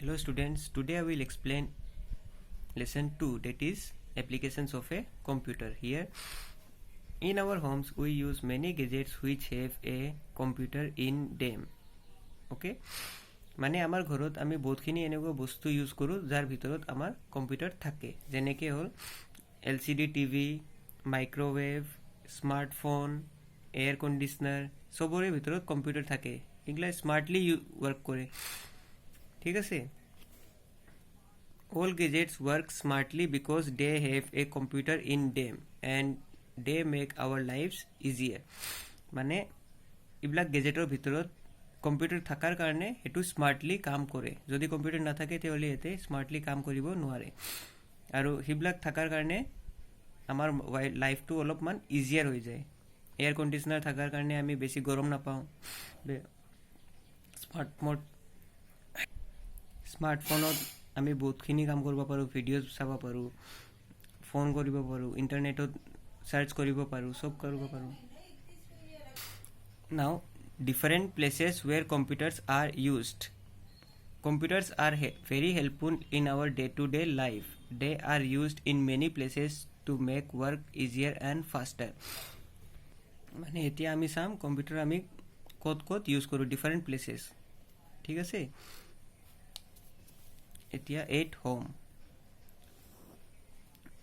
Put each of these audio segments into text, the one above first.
Hello students, today I will explain lesson 2, that is applications of a computer. Here in our homes we use many gadgets which have a computer in them. Okay, মানে আমাৰ ঘৰত আমি বহুতখিনি এনেকুৱা বস্তু use কৰোঁ যাৰ ভিতৰত আমাৰ কম্পিউটাৰ থাকে, যেনেকৈ হ'ল LCD TV, microwave, smartphone, air conditioner, চবৰে ভিতৰত কম্পিউটাৰ থাকে। এইগিলা স্মাৰ্টলি ৱৰ্ক কৰে, ঠিক আছে। All gadgets work smartly because they have a computer in them and they make our lives easier. মানে এইবিলাক গেজেটৰ ভিতৰত কম্পিউটাৰ থকাৰ কাৰণে সেইটো স্মাৰ্টলি কাম কৰে। যদি কম্পিউটাৰ নাথাকে তেতিয়াহ'লে ইয়াতে স্মাৰ্টলি কাম কৰিব নোৱাৰে, আৰু সেইবিলাক থকাৰ কাৰণে আমাৰ লাইফটো অলপমান ইজিয়াৰ হৈ যায়। এয়াৰ কণ্ডিশ্যনাৰ থকাৰ কাৰণে আমি বেছি গৰম নাপাওঁ। স্মাৰ্টফোনত আমি বহুতখিনি কাম কৰিব পাৰোঁ, ভিডিঅ' চাব পাৰোঁ, ফোন কৰিব পাৰোঁ, ইণ্টাৰনেটত চাৰ্চ কৰিব পাৰোঁ, চব কৰিব পাৰোঁ। Now, different places where computers are used. Computers are very helpful in our day-to-day life. They are used in many places to make work easier and faster. মানে এতিয়া আমি চাম কম্পিউটাৰ আমি ক'ত ক'ত ইউজ কৰোঁ, ডিফাৰেণ্ট প্লেচেছ, ঠিক আছে। এতিয়া at home.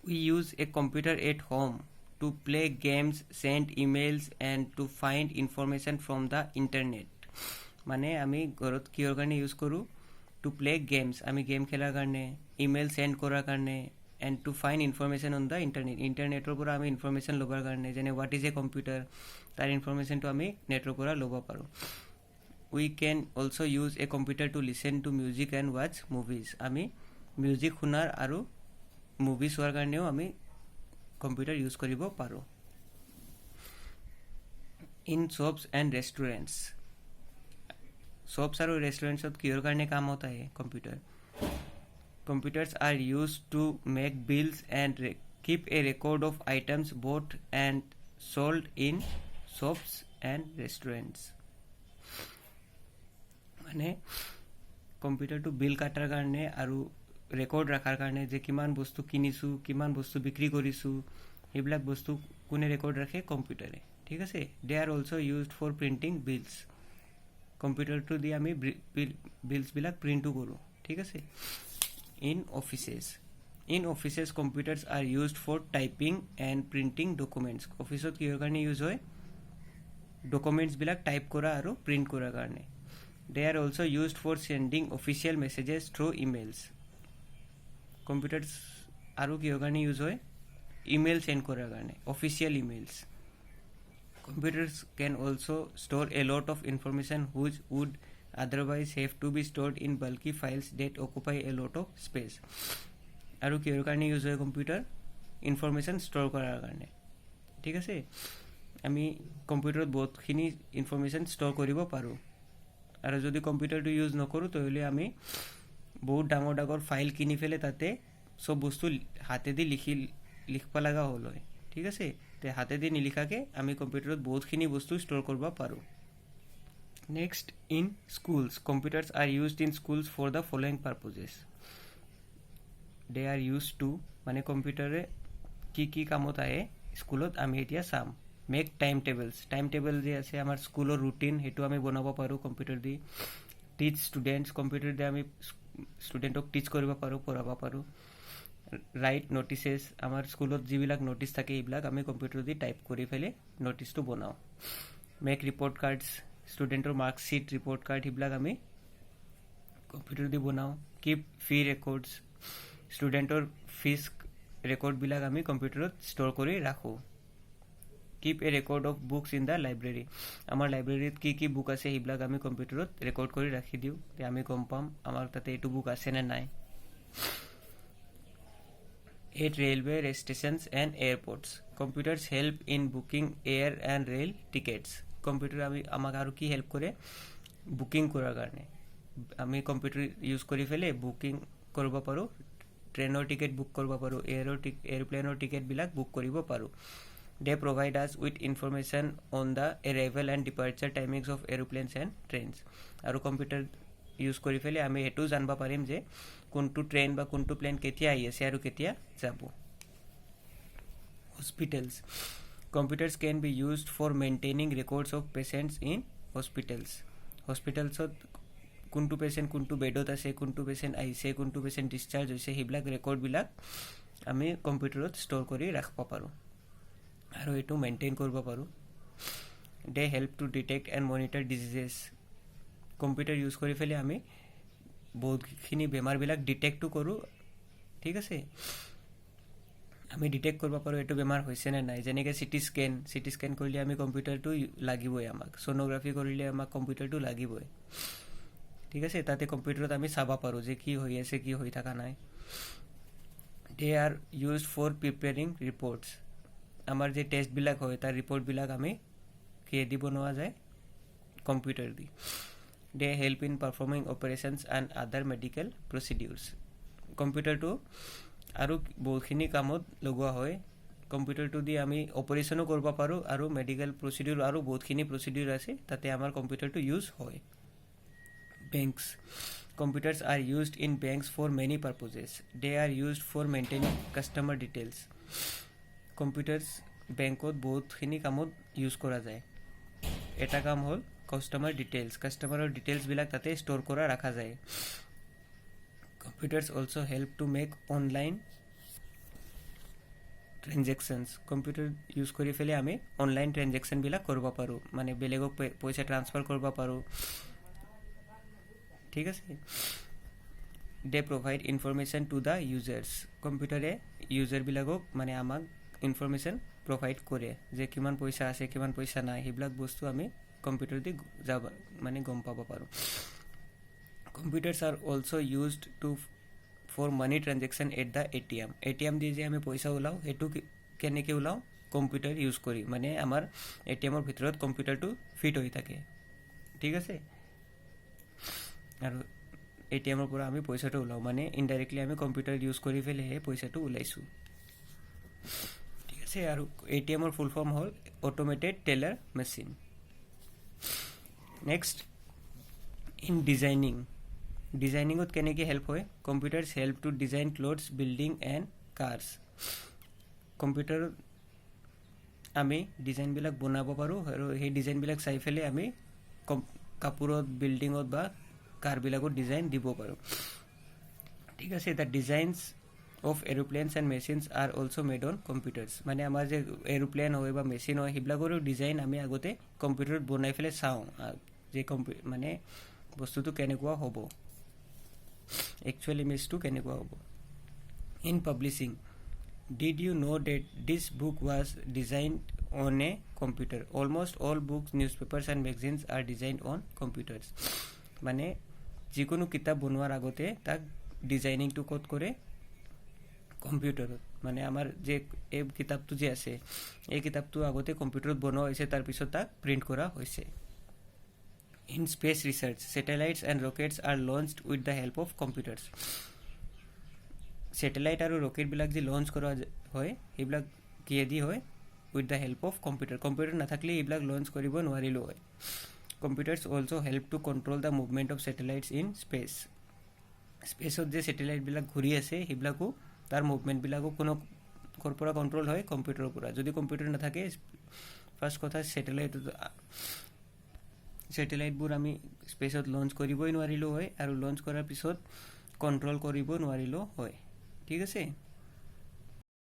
We use a computer at home to play games, send emails and to find information from the internet. মানে আমি ঘৰত কিহৰ কাৰণে ইউজ কৰোঁ? টু প্লে গেমছ, আমি গেম খেলাৰ কাৰণে, ইমেইল চেণ্ড কৰাৰ কাৰণে, and to find information on the internet, ইণ্টাৰনেটৰ পৰা আমি ইনফৰমেশ্যন ল'বৰ কাৰণে, যেনে হোৱাট ইজ এ কম্পিউটাৰ, তাৰ ইনফৰমেশ্যনটো আমি নেটৰ পৰা ল'ব পাৰোঁ। We can also use a computer to listen to music and watch movies. আমি মিউজিক শুনাৰ আৰু মুভি চোৱাৰ কাৰণেও আমি কম্পিউটাৰ ইউজ কৰিব পাৰোঁ। ইন শ্বপছ এণ্ড ৰেষ্টুৰেণ্টছ, শ্বপছ আৰু ৰেষ্টুৰেণ্টছত কিহৰ কাৰণে কামত আহে computer? Computers are used to make bills and keep a record of items bought and sold in shops and restaurants. মানে কম্পিউটাৰটো বিল কাটাৰ কাৰণে আৰু ৰেকৰ্ড ৰখাৰ কাৰণে, যে কিমান বস্তু কিনিছোঁ, কিমান বস্তু বিক্ৰী কৰিছোঁ, সেইবিলাক বস্তু কোনে ৰেকৰ্ড ৰাখে? কম্পিউটাৰে, ঠিক আছে। They are also' used for printing bills, কম্পিউটাৰটো দি আমি বিলছবিলাক প্ৰিণ্টো কৰোঁ, ঠিক আছে। In offices, computers are used for typing and printing documents. অফিচত কিহৰ কাৰণে ইউজ হয়? ডকুমেণ্টছবিলাক টাইপ কৰা আৰু প্ৰিণ্ট কৰাৰ কাৰণে। They are also used for sending official messages through emails. Computers আৰু কিহৰ কাৰণে ইউজ হয়? ইমেইল চেণ্ড কৰাৰ কাৰণে, official ইমেইলছ। Computers can also store a lot of information which would otherwise have to be stored in bulky files that occupy a lot of space. আৰু কিহৰ কাৰণে use হয় কম্পিউটাৰ? ইনফৰমেশ্যন ষ্ট'ৰ কৰাৰ কাৰণে, ঠিক আছে। আমি কম্পিউটাৰত বহুতখিনি ইনফৰমেশ্যন ষ্ট'ৰ কৰিব পাৰোঁ, আৰু যদি কম্পিউটাৰটো ইউজ নকৰোঁ তেতিয়াহ'লে আমি বহুত ডাঙৰ ডাঙৰ ফাইল কিনি পেলাই তাতে চব বস্তু হাতেদি লিখিব লগা হ'ল হয়, ঠিক আছে। তে হাতেদি নিলিখাকৈ আমি কম্পিউটাৰত বহুতখিনি বস্তু ষ্ট'ৰ কৰিব পাৰোঁ। Next, in schools, computers are used in schools for the following purposes. They are used to, মানে কম্পিউটাৰে কি কামত আহে স্কুলত আমি এতিয়া চাম। Make time tables, time table যে আছে আমাৰ স্কুলৰ ৰুটিন, সেইটো আমি বনাব পাৰোঁ কম্পিউটাৰ দি। টিচ ষ্টুডেণ্টছ, কম্পিউটাৰ দি আমি ষ্টুডেণ্টক টিচ কৰিব পাৰোঁ, পঢ়াব পাৰোঁ। ৰাইট নটিচেছ, আমাৰ স্কুলত যিবিলাক নটিচ থাকে এইবিলাক আমি কম্পিউটাৰ দি টাইপ কৰি পেলাই নটিচটো বনাওঁ। মেক ৰিপৰ্ট কাৰ্ডছ, ষ্টুডেণ্টৰ মাৰ্কশ্বিট, ৰিপৰ্ট কাৰ্ড, সেইবিলাক আমি কম্পিউটাৰ দি বনাওঁ। কিপ ফি ৰেকৰ্ডছ, ষ্টুডেণ্টৰ ফিজ ৰেকৰ্ডবিলাক আমি কম্পিউটাৰত ষ্ট'ৰ কৰি ৰাখোঁ। Keep A record of books in the library, আমাৰ লাইব্ৰেৰীত কি বুক আছে সেইবিলাক আমি কম্পিউটাৰত ৰেকৰ্ড কৰি ৰাখি দিওঁ, তে আমি গম পাম আমাৰ তাতে এইটো বুক আছে নে নাই। At railway stations and airports, computers help in booking air and rail tickets. Computer আমাক আৰু কি হেল্প কৰে? বুকিং কৰাৰ কাৰণে। আমি কম্পিউটাৰ ইউজ কৰি পেলাই বুকিং কৰিব পাৰোঁ, ট্ৰেইনৰ টিকেট বুক কৰিব পাৰোঁ, এৰোপ্লেনৰ টিকেটবিলাক বুক কৰিব পাৰোঁ। They provide us with information on the arrival and departure timings of aeroplanes and trains. আৰু কম্পিউটাৰ ইউজ কৰি ফেলে আমি এটো জানব পাৰিম যে কোনটো ট্ৰেইন বা কোনটো প্লেন কেতিয়া আহি আছে আৰু কেতিয়া যাব হস্পিটেলস computers can be used for maintaining records of patients in hospitals hospitalsত কোনটো পেশেন্ট কোনটো বেডত আছে কোনটো পেশেন্ট আহিছে কোনটো পেশেন্ট ডিসচার্জ হৈছে হিবিলাক ৰেকৰ্ড বিলাক আমি কম্পিউটাৰত ষ্টৰ কৰি ৰাখিব পাৰো আৰু এটো মেইনটেইন কৰিব পাৰো they help to detect and monitor diseases computer use কৰি ফেলে আমি বহুতখিনি বেমাৰ বিলাক ডিটেক্ট কৰো ঠিক আছে আমি ডিটেক্ট কৰিব পাৰো এটো বেমাৰ হৈছে নে নাই যেনেকে সিটি স্ক্যান কৰিলে আমি কম্পিউটাৰটো লাগিবই আমাক সোনোগ্ৰাফি কৰিলে আমাক কম্পিউটাৰটো লাগিবই ঠিক আছে তাতে কম্পিউটাৰত আমি চাবা পাৰো যে কি হৈ আছে কি হৈ থাকা নাই they are used for preparing reports আমাৰ যে টেষ্ট বিলাক হয় তাৰ ৰিপৰ্ট বিলাক আমি কে দি বনোৱা যায় computer the they help in performing operations and other medical procedures কম্পিউটাৰটো আৰু বহুতখিনি কামত লগোৱা হয় কম্পিউটাৰটো দি আমি অপাৰেশনো কৰিব পাৰো আৰু মেডিকেল প্ৰসিডিউৰ আৰু বহুতখিনি প্ৰসিডিউৰ আছে তাতে আমাৰ কম্পিউটাৰটো ইউজ হয় banks computers are used in banks for many purposes they are used for maintaining customer details computers bankot বহুতখিনি কামত ইউজ কৰা যায় এটা কাম হল কাস্টমাৰ ডিটেইলছ বিলাক তাতে ষ্টৰ কৰা ৰাখা যায় computers also help to make online transactions computer use কৰি ফেলে আমি অনলাইন ট্ৰানজাকশন বিলাক কৰিব পাৰো মানে বেলেগক পইচা ট্ৰান্সফাৰ কৰিব পাৰো ঠিক আছে they provide information to the users কম্পিউটাৰে ইউজাৰ বিলাকক মানে আমাক ইনফৰমেশন প্ৰভাইড কৰে যে কিমান পইচা আছে কিমান পইচা নাই হিবিলাক বস্তু আমি কম্পিউটাৰ দি যাব মানে গম পাব পাৰো computers are also used to for money transaction at the ATM দি যে আমি পইচা উলাও এটো কেনেকে উলাও কম্পিউটাৰ ইউজ কৰি মানে আমাৰ ATM ৰ ভিতৰত কম্পিউটাৰটো ফিট হৈ থাকে ঠিক আছে আৰু ATM ৰ পৰা আমি পইচাটো উলাও মানে ইনডাইৰেক্টলি আমি কম্পিউটাৰ ইউজ কৰি ফেলে হে পইচাটো উলাইছো ঠিক আছে আৰু ATM ৰ ফুল ফৰ্ম হল automated teller machine next in ডিজাইনিংত কেনেকে হেল্প হয় computers help to design clothes building and cars computer আমি ডিজাইন বিলাক বনাব পাৰো আৰু এই ডিজাইন বিলাক চাই ফেলে আমি কাপোৰত বিল্ডিংত বা কাৰ বিলাকৰ ডিজাইন দিব পাৰো ঠিক আছে দা designs of aeroplanes and machines are also made on computers মানে আমাৰ যে এৰোপ্লেন হয় বা মেচিন হয় হিবিলাকৰো ডিজাইন আমি আগতে কম্পিউটাৰত বনাই ফেলে চাও যে মানে বস্তুটো কেনেকুৱা হ'ব actually ইমেজটো কেনেকুৱা হ'ব in publishing did you know that this book was designed on a computer almost all books newspapers and magazines are designed on computers মানে যিকোনো কিতাপ বনোৱাৰ আগতে তাক ডিজাইনিংটো কোড কৰে কম্পিউটাৰত মানে আমাৰ যে এই কিতাপটো যে আছে এই কিতাপটো আগতে কম্পিউটাৰত বনোৱা হৈছে তাৰ পিছত তাক প্ৰিন্ট কৰা হৈছে in space research satellites and rockets are launched with the help of computers satellite আৰু rocket বিলাক যে লঞ্চ কৰা হয় এইবিলাক কিয়েদি হয় with the help of computer নাথাকিলে এইবিলাক লঞ্চ কৰিব নোৱাৰিলো হয় computers also help to control the movement of satellites in space স্পেসত যে স্যাটেলাইট বিলাক ঘুৰি আছে হিবিলাকো তাৰ মুভমেন্ট বিলাকো কোনো কৰপৰা কন্ট্ৰোল হয় কম্পিউটাৰৰ পৰা যদি কম্পিউটাৰ নাথাকে ফাৰ্স্ট কথা স্যাটেলাইট বোৰ আমি স্পেসত লঞ্চ কৰিবই নোৱাৰিলো হয় আৰু লঞ্চ কৰাৰ পিছত কন্ট্ৰোল কৰিব নোৱাৰিলো হয় ঠিক আছে